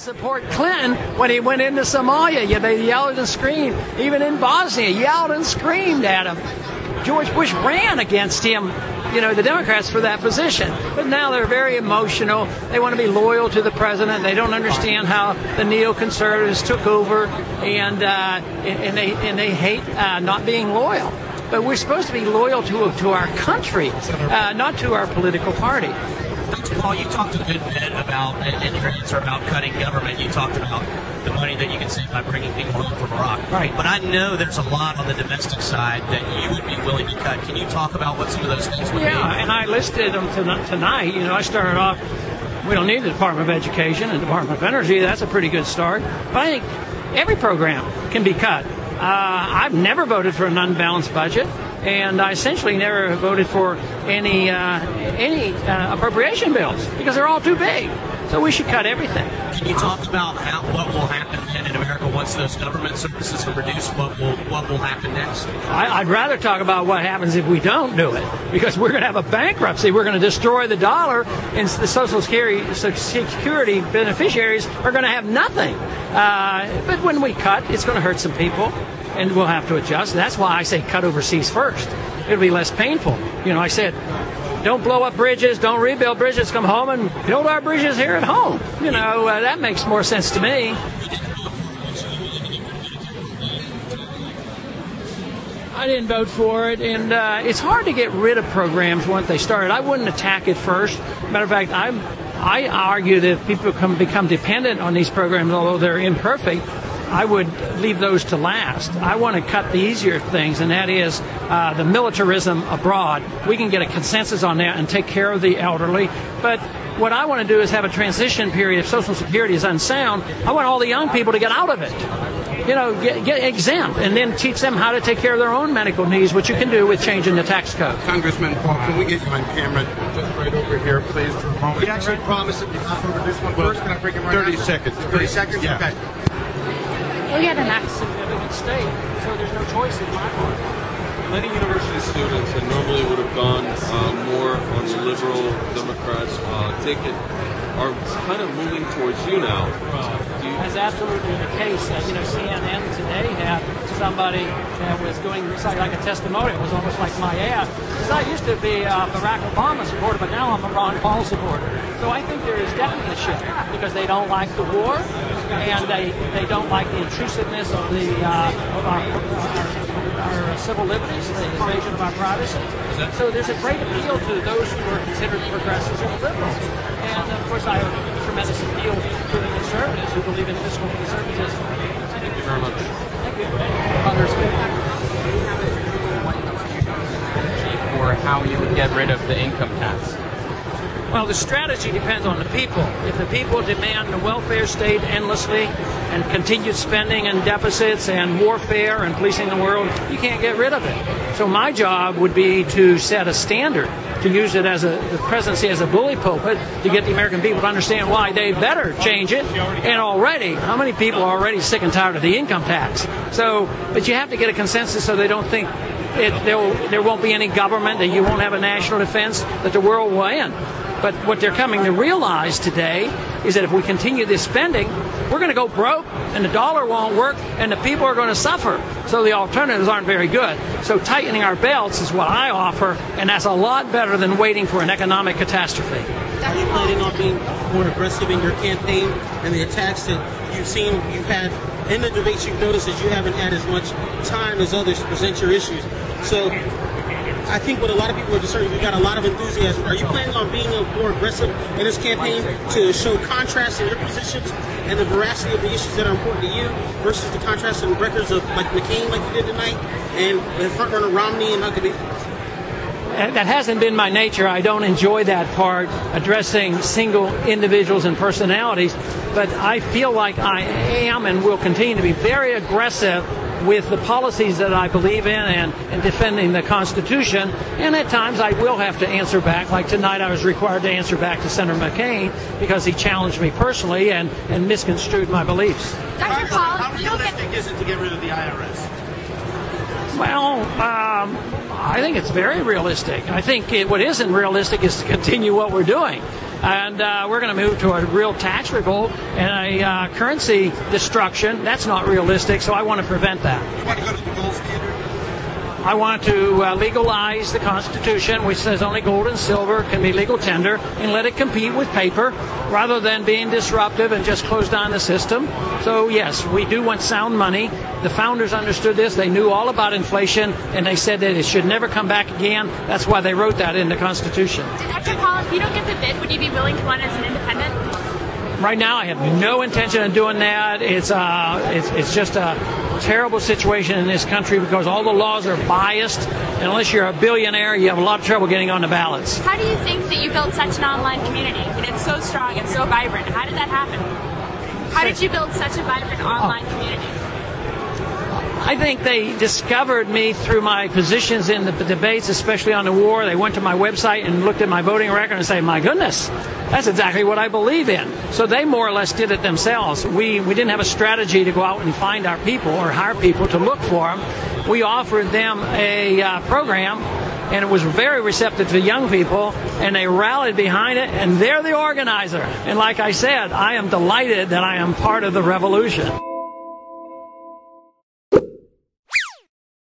support Clinton when he went into Somalia. Yeah, they yelled and screamed. Even in Bosnia, yelled and screamed at him. George Bush ran against him, the Democrats, for that position. But now they're very emotional. They want to be loyal to the president. They don't understand how the neoconservatives took over, and they hate not being loyal. But we're supposed to be loyal to our country, not to our political party. Dr. Paul, you talked a good bit about, in your answer about cutting government, you talked about the money that you can save by bringing people home from Iraq. Right. But I know there's a lot on the domestic side that you would be willing to cut. Can you talk about what some of those things would be? Yeah, and I listed them tonight. I started off, we don't need the Department of Education and Department of Energy. That's a pretty good start. But I think every program can be cut. I've never voted for an unbalanced budget, and I essentially never voted for any appropriation bills because they're all too big. So we should cut everything. Can you talk about what will happen then in America once those government services are reduced? What will happen next? I'd rather talk about what happens if we don't do it, because we're going to have a bankruptcy. We're going to destroy the dollar, and the Social Security beneficiaries are going to have nothing. But when we cut, it's going to hurt some people, and we'll have to adjust. That's why I say cut overseas first. It'll be less painful. I said, don't blow up bridges, don't rebuild bridges, come home and build our bridges here at home. That makes more sense to me. I didn't vote for it, and it's hard to get rid of programs once they started. I wouldn't attack it first. Matter of fact, I argue that if people become dependent on these programs, although they're imperfect, I would leave those to last. I want to cut the easier things, and that is the militarism abroad. We can get a consensus on that and take care of the elderly. But what I want to do is have a transition period. If Social Security is unsound, I want all the young people to get out of it. Get exempt, and then teach them how to take care of their own medical needs, which you can do with changing the tax code. Congressman Paul, can we get you on camera just right over here, please, for a moment? We actually promised that we have over this one first. Can I break it right 30 now? seconds. 30 seconds? Yeah. Okay. We had an significant state, so there's no choice in my part. Many university students that normally would have gone more on the liberal Democrats ticket are kind of moving towards you now. That's absolutely the case. CNN today had somebody that was doing like a testimonial. It was almost like my ad. Because I used to be a Barack Obama supporter, but now I'm a Ron Paul supporter. So I think there is definitely a shift because they don't like the war, and they don't like the intrusiveness of our civil liberties, the invasion of our privacy. So there's a great appeal to those who are considered progressives and liberals. And of course, I have a tremendous appeal to the conservatives who believe in fiscal conservatism. Thank you very much. Thank you. For how you would get rid of the income tax? Well, the strategy depends on the people. If the people demand the welfare state endlessly and continued spending and deficits and warfare and policing the world, you can't get rid of it. So my job would be to set a standard, to use it as the presidency as a bully pulpit to get the American people to understand why they better change it. And already, how many people are already sick and tired of the income tax? But you have to get a consensus so they don't think there won't be any government, that you won't have a national defense, that the world will end. But what they're coming to realize today is that if we continue this spending, we're going to go broke, and the dollar won't work, and the people are going to suffer. So the alternatives aren't very good. So tightening our belts is what I offer, and that's a lot better than waiting for an economic catastrophe. Are you planning on being more aggressive in your campaign and the attacks that you've had in the debates? You've noticed that you haven't had as much time as others to present your issues. So I think what a lot of people are discerning, we've got a lot of enthusiasm. Are you planning on being more aggressive in this campaign to show contrast in your positions and the veracity of the issues that are important to you versus the contrast in records of like McCain, like you did tonight, and the frontrunner Romney and Huckabee? That hasn't been my nature. I don't enjoy that part, addressing single individuals and personalities, but I feel like I am and will continue to be very aggressive with the policies that I believe in and defending the Constitution. And at times I will have to answer back. Like tonight I was required to answer back to Senator McCain because he challenged me personally and misconstrued my beliefs. Dr. Paul, how realistic is it to get rid of the IRS? Well, I think it's very realistic. I think what isn't realistic is to continue what we're doing. And we're going to move to a real tax revolt and a currency destruction. That's not realistic, so I want to prevent that. You want to go to the gold standard? I want to legalize the Constitution, which says only gold and silver can be legal tender, and let it compete with paper rather than being disruptive and just close down the system. So, yes, we do want sound money. The founders understood this. They knew all about inflation, and they said that it should never come back again. That's why they wrote that in the Constitution. Dr. Paul, if you don't get the bid, would you be willing to run as an independent? Right now, I have no intention of doing that. It's just a terrible situation in this country because all the laws are biased. And unless you're a billionaire, you have a lot of trouble getting on the ballots. How do you think that you built such an online community? And it's so strong and so vibrant. How did that happen? How did you build such a vibrant online community? I think they discovered me through my positions in the debates, especially on the war. They went to my website and looked at my voting record and say, my goodness, that's exactly what I believe in. So they more or less did it themselves. We didn't have a strategy to go out and find our people or hire people to look for them. We offered them a program, and it was very receptive to young people, and they rallied behind it, and they're the organizer. And like I said, I am delighted that I am part of the revolution.